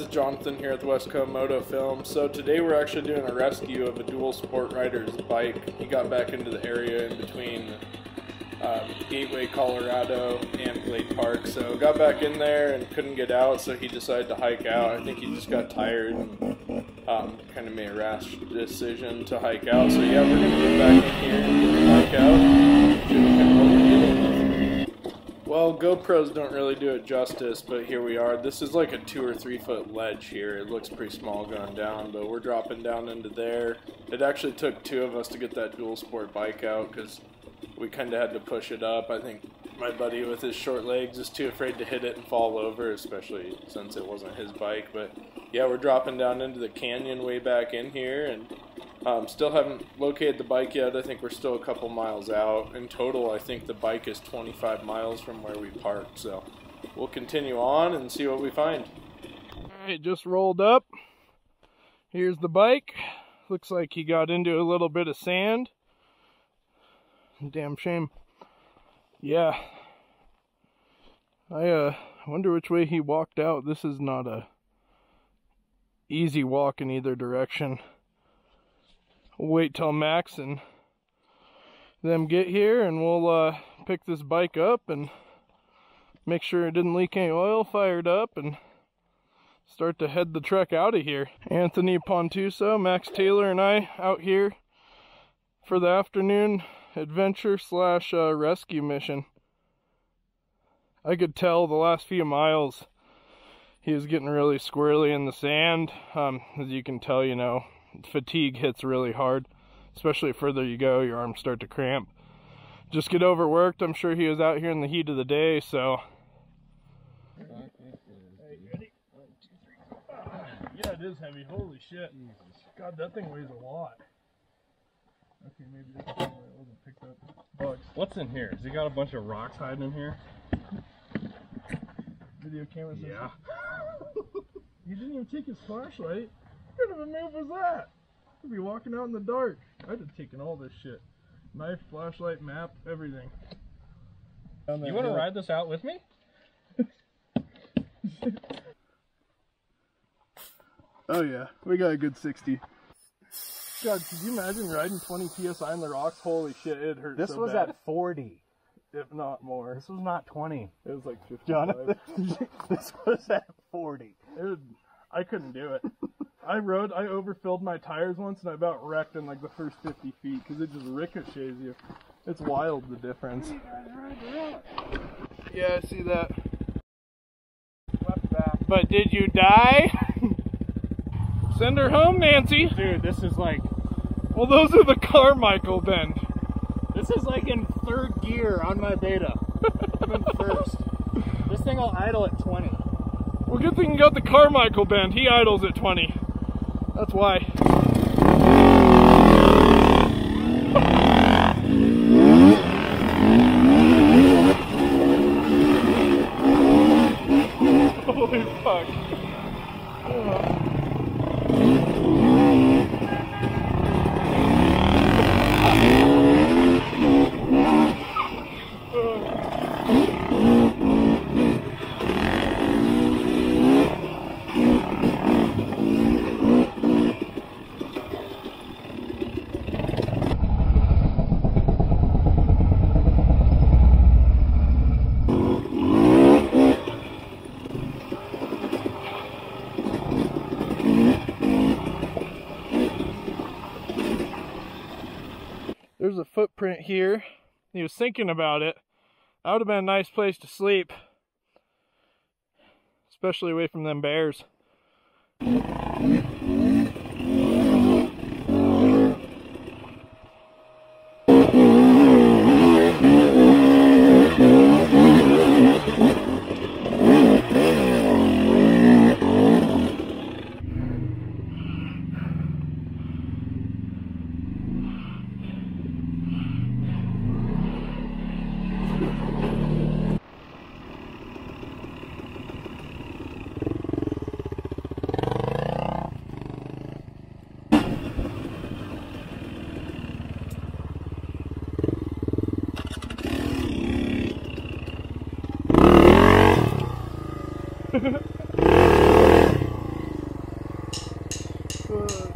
guys, Jonathan here at the Westco Moto Film. So today we're actually doing a rescue of a dual sport rider's bike. He got back into the area in between Gateway, Colorado and Glade Park. So got back in there and couldn't get out, so he decided to hike out. I think he just got tired and kind of made a rash decision to hike out. So yeah, we're going to get back in here and get the bike out. Well, GoPros don't really do it justice, but here we are. This is like a 2 or 3 foot ledge here. It looks pretty small going down, but we're dropping down into there. It actually took 2 of us to get that dual sport bike out because we kind of had to push it up. I think my buddy with his short legs is too afraid to hit it and fall over, especially since it wasn't his bike. But yeah, we're dropping down into the canyon way back in here, and still haven't located the bike yet. I think we're still a couple miles out. In total, I think the bike is 25 miles from where we parked, so we'll continue on and see what we find. Alright, just rolled up. Here's the bike. Looks like he got into a little bit of sand. Damn shame. Yeah. I wonder which way he walked out. This is not a easy walk in either direction. We'll wait till Max and them get here, and we'll pick this bike up and make sure it didn't leak any oil, fire it up, and start to head the truck out of here. Anthony Pontuso, Max Taylor, and I out here for the afternoon adventure slash rescue mission. I could tell the last few miles he was getting really squirrely in the sand. As you can tell, you know, fatigue hits really hard, especially the further you go, your arms start to cramp. Just get overworked. I'm sure he was out here in the heat of the day, so. Hey, ready? 1, 2, 3. Yeah, it is heavy. Holy shit. God, that thing weighs a lot. Okay, maybe this one wasn't picked up. Bugs. What's in here? Has he got a bunch of rocks hiding in here? Video camera system? Yeah. He didn't even take his flashlight. What kind of a move was that? He'd be walking out in the dark. I'd have taken all this shit. Knife, flashlight, map, everything. You want to ride this out with me? Oh yeah, we got a good 60. God, could you imagine riding 20 PSI in the rocks? Holy shit, it hurt so bad. This was at 40. If not more. This was not 20. It was like 55. Jonathan, this was at 40. I couldn't do it. I overfilled my tires once and I about wrecked in like the first 50 feet because it just ricochets you. It's wild, the difference. Yeah, I see that. Left back. But did you die? Send her home, Nancy. Dude, this is like... Well, those are the Carmichael then. This is like in 3rd gear on my Beta. I'm in 1st. This thing will idle at 20. Well, good thing you got the Carmichael bend. He idles at 20. That's why. Holy fuck. There's a footprint here. He was thinking about it. That would have been a nice place to sleep. Especially away from them bears. Fuck.